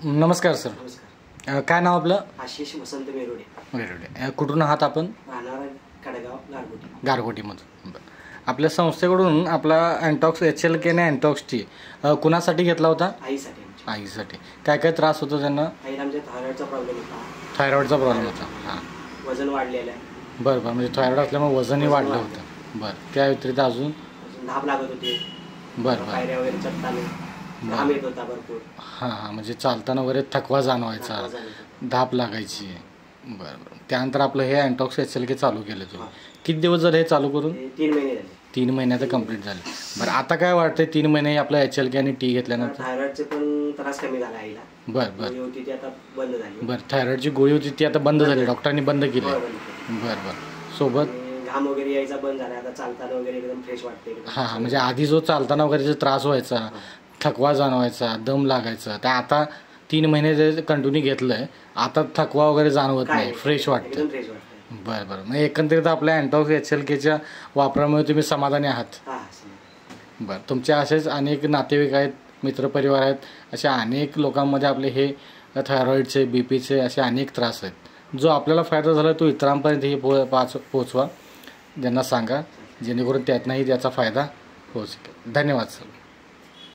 नमस्कार सर. नमस्कार. काय नाव आपलं? आशिष वसंत मेरोडे. मेरोडे. कुठून आहात आपण? राहणार कडगाव गारगोटी. गारगोटीमधून. बरं. आपल्या संस्थेकडून आपला अँटॉक्स HLK ने अँटॉक्सटी कुणासाठी घेतला होता? आईसाठी. आईसाठी. काय काय त्रास होतो त्यांना? आईला आमच्या थायरॉइडचा प्रॉब्लेम होता. थायरॉइडचा प्रॉब्लेम होता. हां. वजन वाढलेलं आहे. बरं बरं. म्हणजे थायरॉइड असल्यामुळे वजनही वाढलं होतं. बरं. त्या व्यतिरिक्त अजून धाप लागत होती. बरं बरं. पायऱ्या वगैरे चढताना घाम येत होता भरपूर. हां हां. म्हणजे चालताना वगैरे थकवा जाणवायचा, धाप लागायची. बरं बरं. त्यानंतर आपलं हे अँटॉक्स HLK चालू केलं तुम्ही. किती दिवस झाले हे चालू करून? 3 महिने झाले. 3 महिन्यात कंप्लीट झाले. बरं. आता काय वाटतंय 3 महिने आपलं HLK आणि टी घेतल्यानंतर? थायरॉइडचे पण त्रास कमी झाला आईला. बरं बरं. होती ती आता बंद झाली. बरं. थायरॉइडची गोळी होती ती आता बंद झाली, डॉक्टरांनी बंद केली. बरं बरं. सोबत घाम वगैरे यायचा बंद झाला. आता चालताना वगैरे एकदम फ्रेश वाटते. हां हां. म्हणजे आधी जो चालताना वगैरे जो त्रास व्हायचा, थकवा जाणवायचा, दम लागायचा, त्या आता 3 महिने जे कंटिन्यू घेतलंय आता थकवा वगैरे जाणवत नाही, फ्रेश वाटतं. बरं बरं. म्हणजे एकंदरीत आपल्या अँटॉक्स HLKच्या वापरामुळे तुम्ही समाधानी आहात? बरं. तुमचे असेच अनेक नातेवाईक आहेत, मित्रपरिवार आहेत, अशा अनेक लोकांमध्ये आपले हे थायरॉईडचे, BPचे असे अनेक त्रास आहेत. जो आपल्याला फायदा झाला तो इतरांपर्यंतही पोचवा, ज्यांना सांगा, जेणेकरून त्यातनंही त्याचा फायदा होऊ शकेल. धन्यवाद सर.